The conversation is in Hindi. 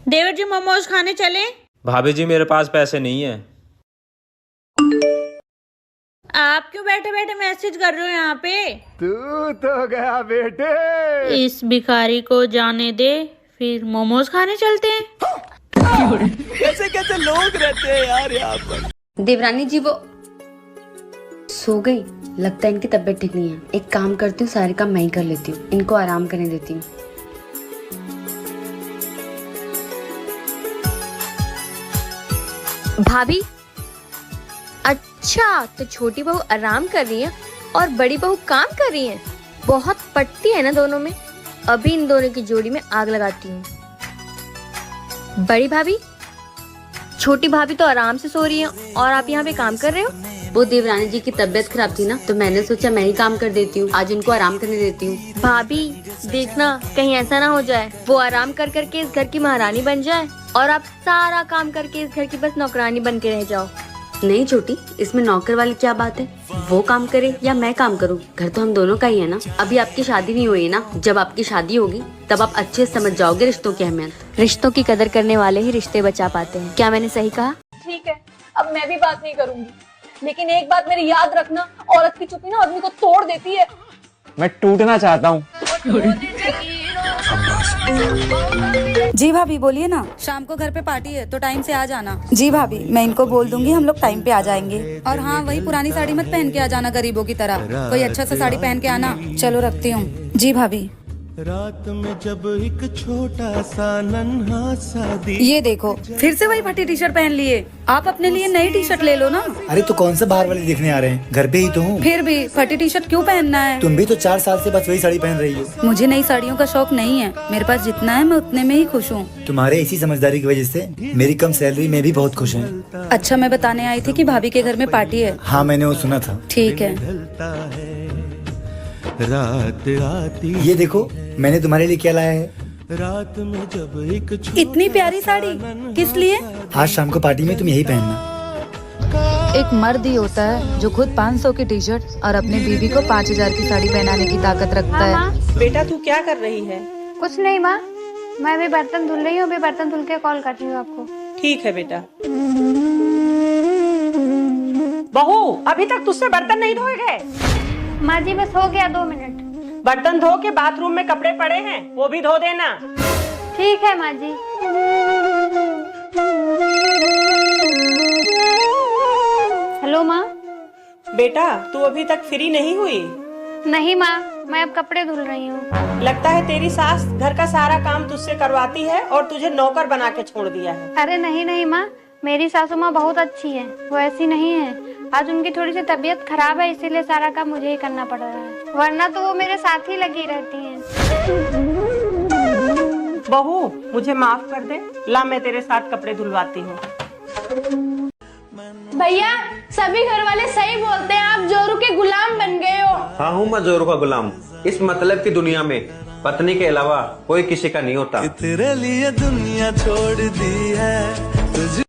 देवर जी मोमोज खाने चले? भाभी जी मेरे पास पैसे नहीं है। आप क्यों बैठे बैठे मैसेज कर रहे हो यहाँ पे? तू तो गया बेटे। इस भिखारी को जाने दे, फिर मोमोज खाने चलते हैं। कैसे कैसे लोग रहते हैं यार यहाँ पर। देवरानी जी वो सो गई। लगता है इनकी तबीयत ठीक नहीं है। एक काम करती हूँ, सारे काम मैं ही कर लेती हूँ, इनको आराम करने देती हूँ। भाभी, अच्छा तो छोटी बहू आराम कर रही है और बड़ी बहू काम कर रही है। बहुत पटती है ना दोनों में। अभी इन दोनों की जोड़ी में आग लगाती हूँ। बड़ी भाभी, छोटी भाभी तो आराम से सो रही है और आप यहाँ पे काम कर रहे हो। वो देवरानी जी की तबीयत खराब थी ना, तो मैंने सोचा मैं ही काम कर देती हूँ, आज उनको आराम करने देती हूँ। भाभी देखना कहीं ऐसा ना हो जाए वो आराम कर करके इस घर की महारानी बन जाए और आप सारा काम करके इस घर की बस नौकरानी बन के रह जाओ। नहीं छोटी, इसमें नौकर वाली क्या बात है। वो काम करे या मैं काम करूँ, घर तो हम दोनों का ही है ना। अभी आपकी शादी नहीं हुई है ना, जब आपकी शादी होगी तब आप अच्छे से समझ जाओगे रिश्तों की अहमियत। रिश्तों की कदर करने वाले ही रिश्ते बचा पाते हैं। क्या मैंने सही कहा? ठीक है, अब मैं भी बात नहीं करूंगी, लेकिन एक बात मेरी याद रखना, औरत की चुप्पी ना आदमी को तोड़ देती है। मैं टूटना चाहता हूँ। जी भाभी बोलिए ना। शाम को घर पे पार्टी है तो टाइम से आ जाना। जी भाभी, मैं इनको बोल दूंगी, हम लोग टाइम पे आ जाएंगे। और हाँ, वही पुरानी साड़ी मत पहन के आ जाना गरीबों की तरह, कोई अच्छा सा साड़ी पहन के आना। चलो रखती हूँ। जी भाभी। रात में जब एक छोटा सा नन्हा सा ये देखो, फिर से वही फटी टी शर्ट पहन लिए। आप अपने लिए नई टी शर्ट ले लो ना। अरे तो कौन सा बाहर वाले दिखने आ रहे हैं, घर पे ही तो हूँ। फिर भी फटी टी शर्ट क्यों पहनना है? तुम भी तो 4 साल से बस वही साड़ी पहन रही हो। मुझे नई साड़ियों का शौक नहीं है, मेरे पास जितना है मैं उतने में ही खुश हूँ। तुम्हारे इसी समझदारी की वजह से मेरी कम सैलरी में भी बहुत खुश है। अच्छा, मैं बताने आई थी कि भाभी के घर में पार्टी है। हाँ मैंने वो सुना था। ठीक है। रात आती, ये देखो मैंने तुम्हारे लिए क्या लाया है। रात में जब एक इतनी प्यारी साड़ी किस लिए? आज शाम को पार्टी में तुम यही पहनना। एक मर्द ही होता है जो खुद 500 की टी शर्ट और अपने बीवी को 5000 की साड़ी पहनाने की ताकत रखता है। बेटा तू क्या कर रही है? कुछ नहीं माँ, मैं अभी बर्तन धुल रही हूँ, अभी बर्तन धुल के कॉल करती हूँ आपको। ठीक है बेटा। बहू, अभी तक तुझसे बर्तन नहीं धोए गए? माँ जी बस हो गया 2 मिनट। बर्तन धो के बाथरूम में कपड़े पड़े हैं, वो भी धो देना। ठीक है माँ जी। हेलो माँ। बेटा तू अभी तक फ्री नहीं हुई? नहीं माँ, मैं अब कपड़े धुल रही हूँ। लगता है तेरी सास घर का सारा काम तुझसे करवाती है और तुझे नौकर बना के छोड़ दिया है। अरे नहीं नहीं माँ, मेरी सासू माँ बहुत अच्छी है, वो ऐसी नहीं है। आज उनकी थोड़ी सी तबीयत खराब है, इसीलिए सारा काम मुझे ही करना पड़ रहा है, वरना तो वो मेरे साथ ही लगी रहती हैं। बहू मुझे माफ कर दे, ला मैं तेरे साथ कपड़े धुलवाती हूँ। भैया सभी घर वाले सही बोलते हैं, आप जोरू के गुलाम बन गए हो। हाँ हूँ मैं जोरू का गुलाम। इस मतलब की दुनिया में पत्नी के अलावा कोई किसी का नहीं होता। तेरे लिए दुनिया छोड़ दी है।